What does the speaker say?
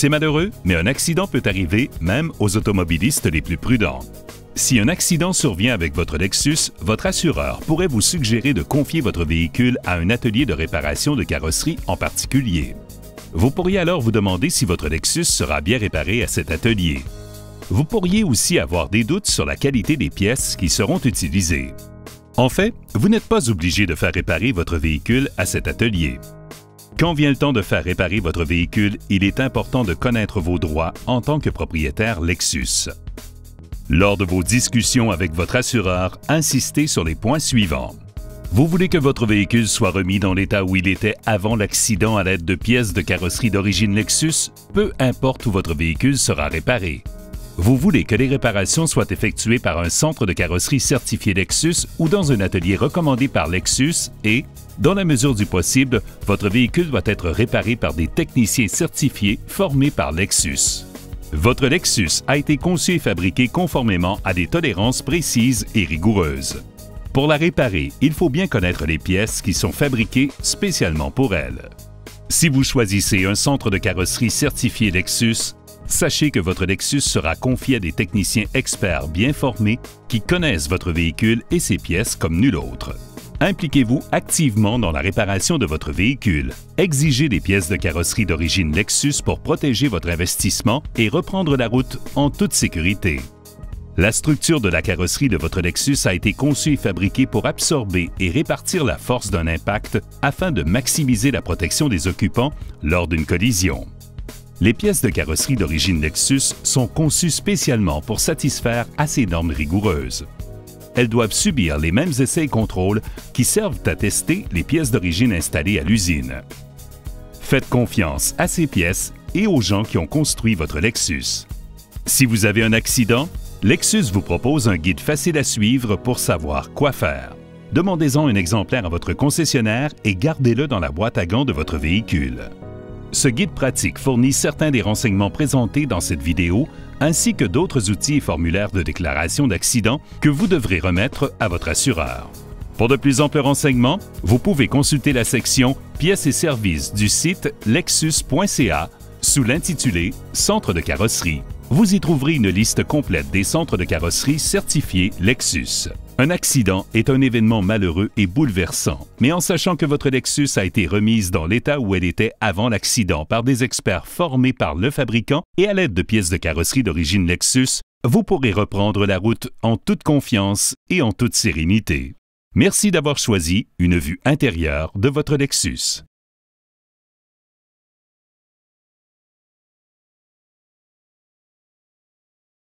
C'est malheureux, mais un accident peut arriver même aux automobilistes les plus prudents. Si un accident survient avec votre Lexus, votre assureur pourrait vous suggérer de confier votre véhicule à un atelier de réparation de carrosserie en particulier. Vous pourriez alors vous demander si votre Lexus sera bien réparé à cet atelier. Vous pourriez aussi avoir des doutes sur la qualité des pièces qui seront utilisées. En fait, vous n'êtes pas obligé de faire réparer votre véhicule à cet atelier. Quand vient le temps de faire réparer votre véhicule, il est important de connaître vos droits en tant que propriétaire Lexus. Lors de vos discussions avec votre assureur, insistez sur les points suivants. Vous voulez que votre véhicule soit remis dans l'état où il était avant l'accident à l'aide de pièces de carrosserie d'origine Lexus, peu importe où votre véhicule sera réparé. Vous voulez que les réparations soient effectuées par un centre de carrosserie certifié Lexus ou dans un atelier recommandé par Lexus et, dans la mesure du possible, votre véhicule doit être réparé par des techniciens certifiés formés par Lexus. Votre Lexus a été conçu et fabriqué conformément à des tolérances précises et rigoureuses. Pour la réparer, il faut bien connaître les pièces qui sont fabriquées spécialement pour elle. Si vous choisissez un centre de carrosserie certifié Lexus, sachez que votre Lexus sera confié à des techniciens experts bien formés qui connaissent votre véhicule et ses pièces comme nul autre. Impliquez-vous activement dans la réparation de votre véhicule. Exigez des pièces de carrosserie d'origine Lexus pour protéger votre investissement et reprendre la route en toute sécurité. La structure de la carrosserie de votre Lexus a été conçue et fabriquée pour absorber et répartir la force d'un impact afin de maximiser la protection des occupants lors d'une collision. Les pièces de carrosserie d'origine Lexus sont conçues spécialement pour satisfaire à ces normes rigoureuses. Elles doivent subir les mêmes essais et contrôles qui servent à tester les pièces d'origine installées à l'usine. Faites confiance à ces pièces et aux gens qui ont construit votre Lexus. Si vous avez un accident, Lexus vous propose un guide facile à suivre pour savoir quoi faire. Demandez-en un exemplaire à votre concessionnaire et gardez-le dans la boîte à gants de votre véhicule. Ce guide pratique fournit certains des renseignements présentés dans cette vidéo, ainsi que d'autres outils et formulaires de déclaration d'accident que vous devrez remettre à votre assureur. Pour de plus amples renseignements, vous pouvez consulter la section « Pièces et services » du site lexus.ca sous l'intitulé « Centre de carrosserie ». Vous y trouverez une liste complète des centres de carrosserie certifiés Lexus. Un accident est un événement malheureux et bouleversant, mais en sachant que votre Lexus a été remise dans l'état où elle était avant l'accident par des experts formés par le fabricant et à l'aide de pièces de carrosserie d'origine Lexus, vous pourrez reprendre la route en toute confiance et en toute sérénité. Merci d'avoir choisi une vue intérieure de votre Lexus.